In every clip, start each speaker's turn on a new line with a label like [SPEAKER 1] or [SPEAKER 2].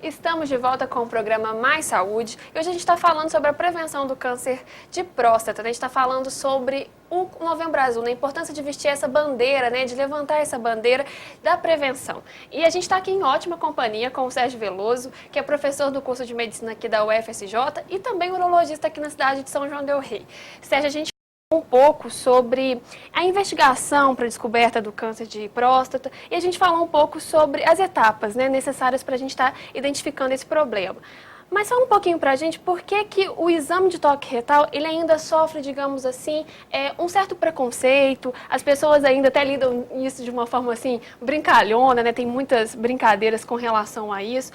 [SPEAKER 1] Estamos de volta com o programa Mais Saúde e hoje a gente está falando sobre a prevenção do câncer de próstata. A gente está falando sobre o Novembro Azul, a importância de vestir essa bandeira, de levantar essa bandeira da prevenção. E a gente está aqui em ótima companhia com o Sérgio Veloso, que é professor do curso de medicina aqui da UFSJ e também urologista aqui na cidade de São João del Rei. Sérgio, a gente um pouco sobre a investigação para a descoberta do câncer de próstata e a gente falou um pouco sobre as etapas necessárias para a gente estar identificando esse problema. Mas fala um pouquinho para a gente por que o exame de toque retal ele ainda sofre, digamos assim, um certo preconceito, as pessoas ainda até lidam isso de uma forma assim brincalhona, tem muitas brincadeiras com relação a isso.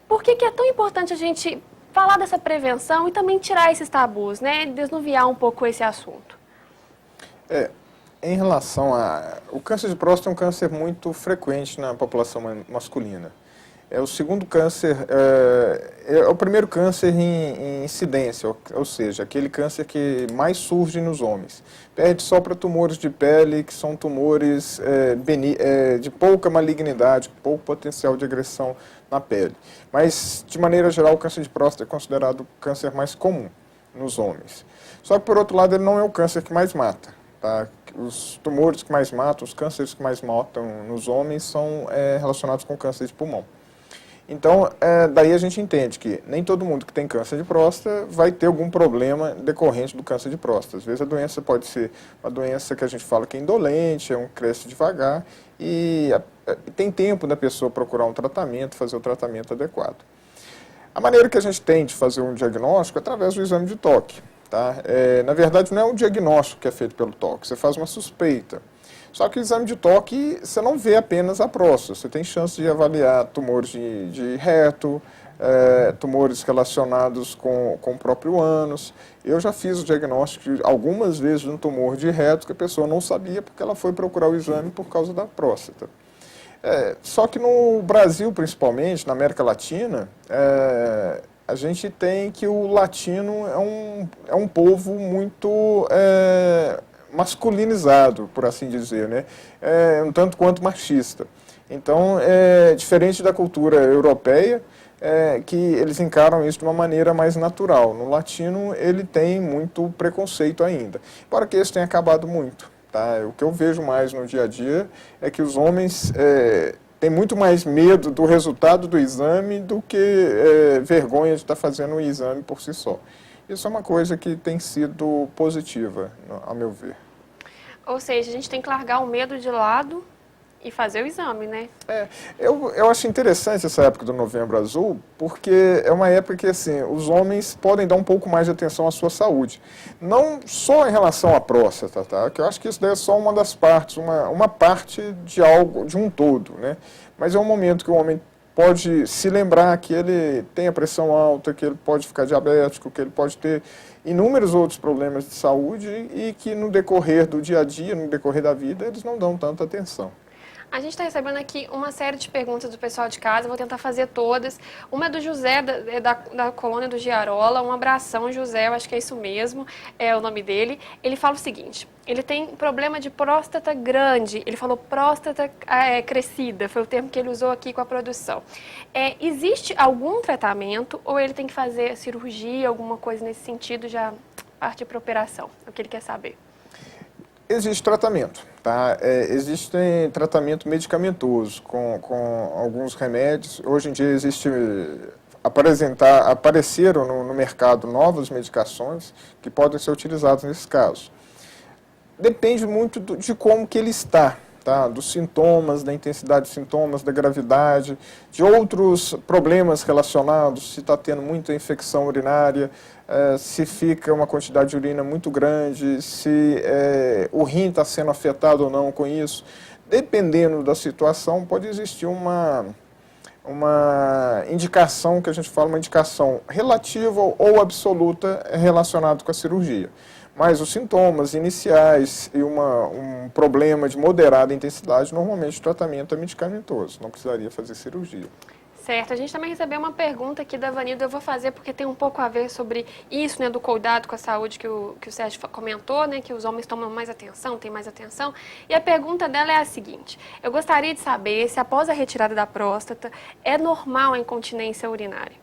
[SPEAKER 1] Por que é tão importante a gente falar dessa prevenção e também tirar esses tabus, desnuviar um pouco esse assunto?
[SPEAKER 2] Em relação o câncer de próstata é um câncer muito frequente na população masculina. É o segundo câncer, é o primeiro câncer em incidência, ou seja, aquele câncer que mais surge nos homens. Perde só para tumores de pele, que são tumores de pouca malignidade, pouco potencial de agressão na pele. Mas, de maneira geral, o câncer de próstata é considerado o câncer mais comum nos homens. Só que, por outro lado, ele não é o câncer que mais mata. Tá? Os tumores que mais matam, os cânceres que mais matam nos homens são relacionados com câncer de pulmão. Então, daí a gente entende que nem todo mundo que tem câncer de próstata vai ter algum problema decorrente do câncer de próstata. Às vezes a doença pode ser uma doença que a gente fala que é indolente, cresce devagar e tem tempo da pessoa procurar um tratamento, fazer o tratamento adequado. A maneira que a gente tem de fazer um diagnóstico é através do exame de toque. Tá? Na verdade, não é um diagnóstico que é feito pelo toque, você faz uma suspeita. Só que o exame de toque, você não vê apenas a próstata, você tem chance de avaliar tumores de reto, tumores relacionados com o próprio ânus. Eu já fiz o diagnóstico algumas vezes de um tumor de reto que a pessoa não sabia porque ela foi procurar o exame por causa da próstata. Só que no Brasil, principalmente, na América Latina, a gente tem que o latino é um povo muito masculinizado, por assim dizer, um tanto quanto machista. Então, diferente da cultura europeia, que eles encaram isso de uma maneira mais natural. No latino, ele tem muito preconceito ainda, embora que isso tenha acabado muito. Tá? O que eu vejo mais no dia a dia é que os homens têm muito mais medo do resultado do exame do que vergonha de estar fazendo o exame por si só. Isso é uma coisa que tem sido positiva, a meu ver.
[SPEAKER 1] Ou seja, a gente tem que largar o medo de lado e fazer o exame,
[SPEAKER 2] Eu acho interessante essa época do Novembro Azul, porque é uma época que assim, os homens podem dar um pouco mais de atenção à sua saúde. Não só em relação à próstata, tá? Que eu acho que isso daí é só uma das partes, uma parte de algo, de um todo, Mas é um momento que o homem pode se lembrar que ele tem a pressão alta, que ele pode ficar diabético, que ele pode ter inúmeros outros problemas de saúde e que no decorrer do dia a dia, no decorrer da vida, eles não dão tanta atenção.
[SPEAKER 1] A gente está recebendo aqui uma série de perguntas do pessoal de casa, vou tentar fazer todas. Uma é do José, da colônia do Giarola. Um abração, José, eu acho que é isso mesmo, é o nome dele. Ele fala o seguinte, ele tem problema de próstata grande, ele falou próstata crescida, foi o termo que ele usou aqui com a produção. Existe algum tratamento ou ele tem que fazer cirurgia, alguma coisa nesse sentido, já partir para operação? É o que ele quer saber.
[SPEAKER 2] Existe tratamento, tá? Existe tratamento medicamentoso com alguns remédios. Hoje em dia apareceram no mercado novas medicações que podem ser utilizadas nesse caso. Depende muito de como que ele está, tá? Dos sintomas, da intensidade de sintomas, da gravidade, de outros problemas relacionados, se está tendo muita infecção urinária, se fica uma quantidade de urina muito grande, se o rim está sendo afetado ou não com isso. Dependendo da situação, pode existir uma indicação, que a gente fala, uma indicação relativa ou absoluta relacionada com a cirurgia. Mas os sintomas iniciais e um problema de moderada intensidade, normalmente o tratamento é medicamentoso, não precisaria fazer cirurgia.
[SPEAKER 1] Certo, a gente também recebeu uma pergunta aqui da Vanilda, eu vou fazer porque tem um pouco a ver sobre isso, né, do cuidado com a saúde que o Sérgio comentou, né, que os homens tomam mais atenção, têm mais atenção. E a pergunta dela é a seguinte: eu gostaria de saber se após a retirada da próstata é normal a incontinência urinária.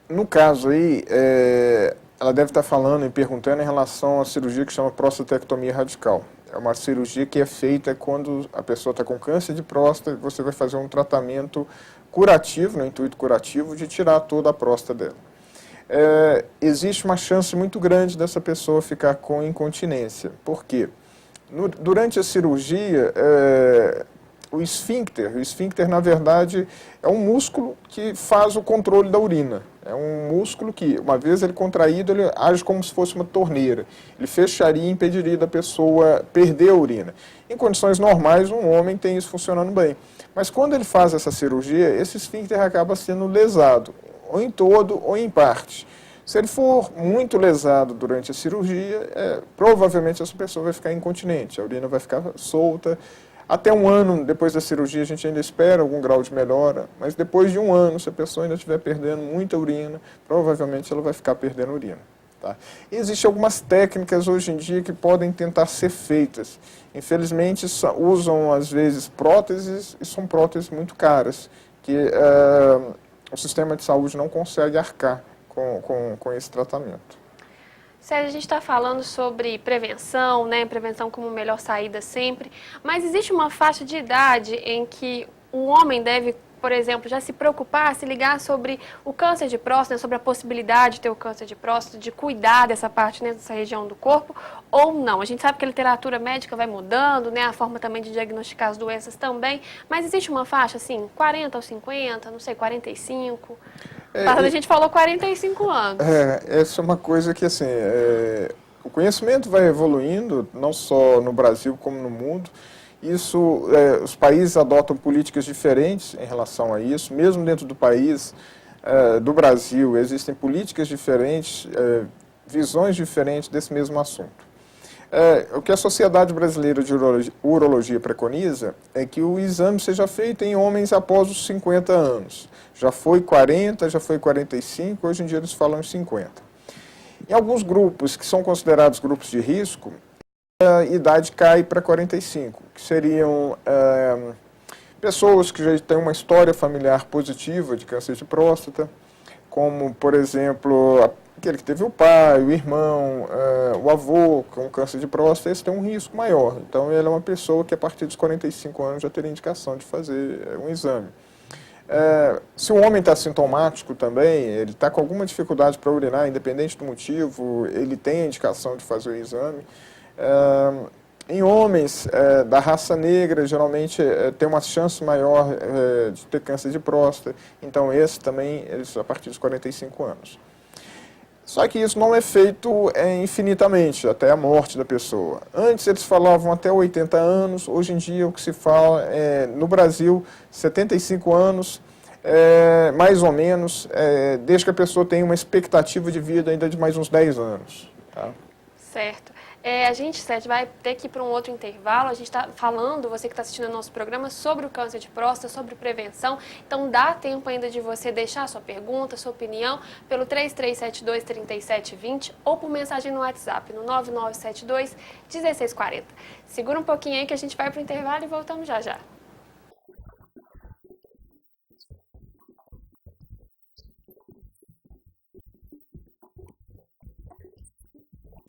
[SPEAKER 2] No caso aí, ela deve estar falando e perguntando em relação à cirurgia que chama prostatectomia radical. É uma cirurgia que é feita quando a pessoa está com câncer de próstata e você vai fazer um tratamento curativo, no intuito curativo, de tirar toda a próstata dela. Existe uma chance muito grande dessa pessoa ficar com incontinência. Por quê? Durante a cirurgia, o esfíncter, na verdade, é um músculo que faz o controle da urina. É um músculo que, uma vez ele contraído, ele age como se fosse uma torneira. Ele fecharia e impediria da pessoa perder a urina. Em condições normais, um homem tem isso funcionando bem. Mas quando ele faz essa cirurgia, esse esfíncter acaba sendo lesado, ou em todo ou em parte. Se ele for muito lesado durante a cirurgia, provavelmente essa pessoa vai ficar incontinente, a urina vai ficar solta. Até um ano depois da cirurgia a gente ainda espera algum grau de melhora, mas depois de um ano, se a pessoa ainda estiver perdendo muita urina, provavelmente ela vai ficar perdendo urina. Tá? E existem algumas técnicas hoje em dia que podem tentar ser feitas. Infelizmente usam às vezes próteses e são próteses muito caras, que o sistema de saúde não consegue arcar com esse tratamento.
[SPEAKER 1] Sérgio, a gente está falando sobre prevenção, né? Prevenção como melhor saída sempre, mas existe uma faixa de idade em que o homem deve, por exemplo, já se preocupar, se ligar sobre o câncer de próstata, sobre a possibilidade de ter o câncer de próstata, de cuidar dessa parte, né, dessa região do corpo, ou não? A gente sabe que a literatura médica vai mudando, né? A forma também de diagnosticar as doenças também, mas existe uma faixa, assim, 40 aos 50, não sei, 45... A gente falou 45 anos.
[SPEAKER 2] Essa é uma coisa que, assim, o conhecimento vai evoluindo, não só no Brasil como no mundo. Isso, os países adotam políticas diferentes em relação a isso. Mesmo dentro do país, do Brasil, existem políticas diferentes, visões diferentes desse mesmo assunto. O que a Sociedade Brasileira de Urologia preconiza é que o exame seja feito em homens após os 50 anos. Já foi 40, já foi 45, hoje em dia eles falam em 50. Em alguns grupos que são considerados grupos de risco, a idade cai para 45, que seriam pessoas que já têm uma história familiar positiva de câncer de próstata, como, por exemplo, aquele que teve o pai, o irmão, o avô com câncer de próstata, esse tem um risco maior. Então, ele é uma pessoa que, a partir dos 45 anos, já teria indicação de fazer um exame. Se o homem está sintomático também, ele está com alguma dificuldade para urinar, independente do motivo, ele tem a indicação de fazer o exame. Em homens da raça negra, geralmente tem uma chance maior de ter câncer de próstata, então esse também, eles, a partir dos 45 anos. Só que isso não é feito infinitamente, até a morte da pessoa. Antes eles falavam até 80 anos, hoje em dia o que se fala é, no Brasil, 75 anos, mais ou menos, desde que a pessoa tenha uma expectativa de vida ainda de mais uns 10 anos. Tá?
[SPEAKER 1] Certo. A gente, Sérgio, vai ter que ir para um outro intervalo. A gente está falando, você que está assistindo ao nosso programa, sobre o câncer de próstata, sobre prevenção. Então, dá tempo ainda de você deixar a sua pergunta, sua opinião, pelo 3372-3720 ou por mensagem no WhatsApp, no 9972-1640. Segura um pouquinho aí que a gente vai para o intervalo e voltamos já já.